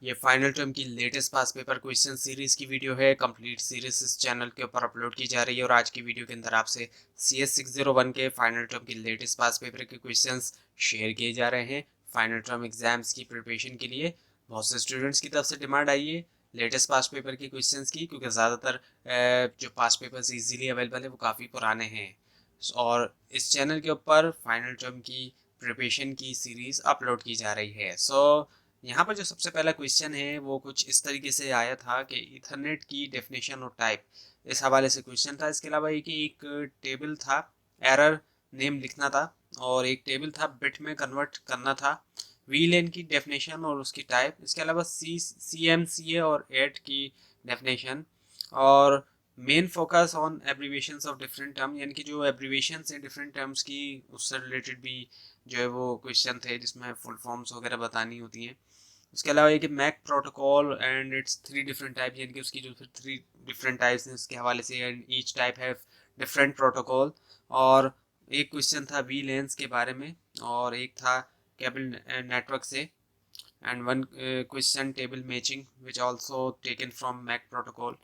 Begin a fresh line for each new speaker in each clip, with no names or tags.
ये final term की latest पास paper question series की वीडियो है। कंप्लीट सीरीज इस चैनल के ऊपर अपलोड की जा रही है और आज की वीडियो के अंदर आपसे CS 601 के फाइनल टर्म की लेटेस्ट पास पेपर के क्वेश्चंस शेयर किए जा रहे हैं। फाइनल टर्म एग्जाम्स की प्रिपरेशन के लिए बहुत से स्टूडेंट्स की तरफ से डिमांड आई है लेटेस्ट पास पेपर के क्वेश्चंस की, क्योंकि ज़्यादातर जो पास पेपर्स इजीली अवेलेबल है वो काफ़ी पुराने हैं और इस चैनल के ऊपर फाइनल टर्म की प्रिपरेशन की सीरीज़ अपलोड की जा रही है। यहाँ पर जो सबसे पहला क्वेश्चन है वो कुछ इस तरीके से आया था कि इथरनेट की डेफिनेशन और टाइप, इस हवाले से क्वेश्चन था। इसके अलावा एक टेबल था, एरर नेम लिखना था और एक टेबल था बिट में कन्वर्ट करना था, वीलेन की डेफिनेशन और उसकी टाइप, इसके अलावा CMCA और एट की डेफिनेशन और main focus on abbreviations of different term, यानी कि जो एब्रीवेशंस हैं डिफरेंट टर्म्स की उससे रिलेटेड भी जो है वो क्वेश्चन थे जिसमें फुल फॉर्म्स वगैरह बतानी होती हैं। उसके अलावा एक MAC protocol and it's 3 different type, यानी कि उसकी जो फिर 3 डिफरेंट टाइप्स हैं उसके हवाले से, and each type have different protocol. और एक क्वेश्चन था वी लेंस के बारे में और एक था केबल नेटवर्क से, and one question table matching which also taken from MAC protocol.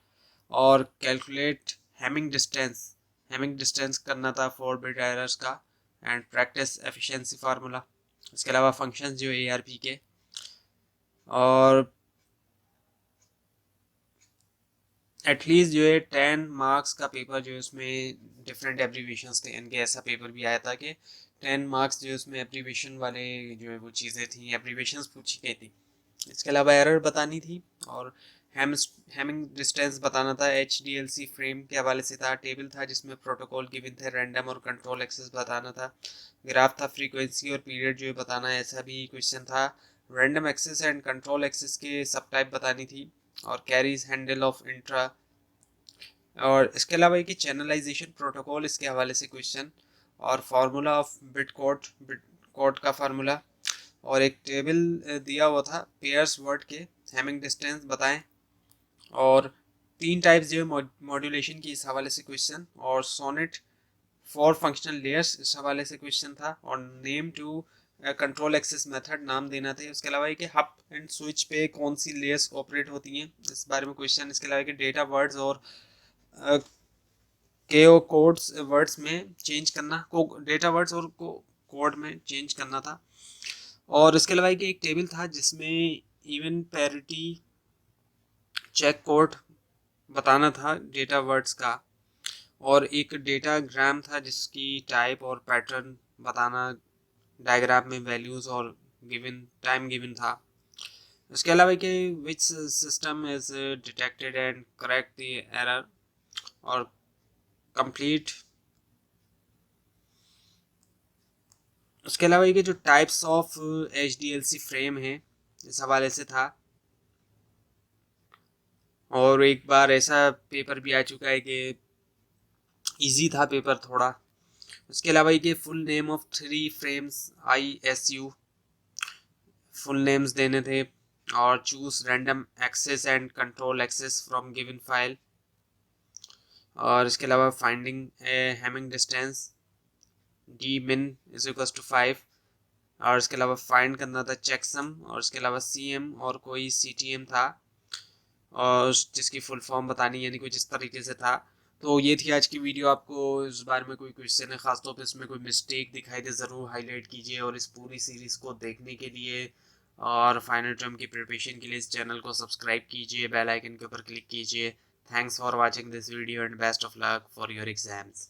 और कैलकुलेट हैमिंग डिस्टेंस करना था 4 बिट एरर्स का, एंड प्रैक्टिस एफिशिएंसी फार्मूला। इसके अलावा फंक्शंस जो ARP के, और एटलीस्ट जो है 10 मार्क्स का पेपर जो है उसमें डिफरेंट एब्रीवेशंस थे, इनके ऐसा पेपर भी आया था कि 10 मार्क्स जो है उसमें एब्रीवेशन वाले जो है वो चीज़ें थी, एब्रीवेशंस पूछी गई थी। इसके अलावा एरर बतानी थी और हैमिंग डिस्टेंस बताना था। HDLC फ्रेम के हवाले से था, टेबल था जिसमें प्रोटोकॉल गिवन थे, रैंडम और कंट्रोल एक्सेस बताना था, ग्राफ था, फ्रीक्वेंसी और पीरियड जो है बताना है, ऐसा भी क्वेश्चन था। Random access and control access के सब टाइप बतानी थी और कैरीज हैंडल ऑफ इंट्रा, और इसके अलावा एक चैनलाइजेशन प्रोटोकॉल इसके हवाले से क्वेश्चन, और फार्मूला ऑफ बिट कोड का फार्मूला, और एक टेबल दिया हुआ था पेयर्स वर्ड के, हैमिंग डिस्टेंस बताएं, और 3 टाइप्स जो है मॉड्यूलेशन की इस हवाले से क्वेश्चन, और सोनेट 4 फंक्शनल लेयर्स इस हवाले से क्वेश्चन था, और name to control access method नाम देना थे। उसके अलावा कि हब एंड स्विच पे कौन सी लेयर्स ऑपरेट होती हैं इस बारे में क्वेश्चन। इसके अलावा कि डेटा वर्ड्स और के कोड्स वर्ड्स में चेंज करना, को डेटा वर्ड्स और को कोड में चेंज करना था। और इसके अलावा कि एक टेबल था जिसमें इवन पैरिटी चेक कोड बताना था डेटा वर्ड्स का, और एक डेटा ग्राम था जिसकी टाइप और पैटर्न बताना, डायग्राम में वैल्यूज और गिवन टाइम गिवन था। इसके अलावा कि which system is detected and correct the error, और कंप्लीट। उसके अलावा ये जो टाइप्स ऑफ HDLC फ्रेम है इस हवाले से था, और एक बार ऐसा पेपर भी आ चुका है कि इजी था पेपर थोड़ा। उसके अलावा ये full name of 3 frames ISU full names देने थे, और choose random access and control access from given file, और इसके अलावा finding Hamming distance D min is equal to 5, और इसके अलावा फाइंड करना था चेकसम, और इसके अलावा CM और कोई CTM था और जिसकी फुल फॉर्म बतानी, यानी कुछ इस तरीके से था। तो ये थी आज की वीडियो। आपको इस बारे में कोई क्वेश्चन है, खासतौर पर इसमें कोई मिस्टेक दिखाई दे ज़रूर हाईलाइट कीजिए, और इस पूरी सीरीज़ को देखने के लिए और फाइनल टर्म की प्रिपरेशन के लिए इस चैनल को सब्सक्राइब कीजिए, बेल आइकन के ऊपर क्लिक कीजिए। Thanks for watching this video and best of luck for your exams.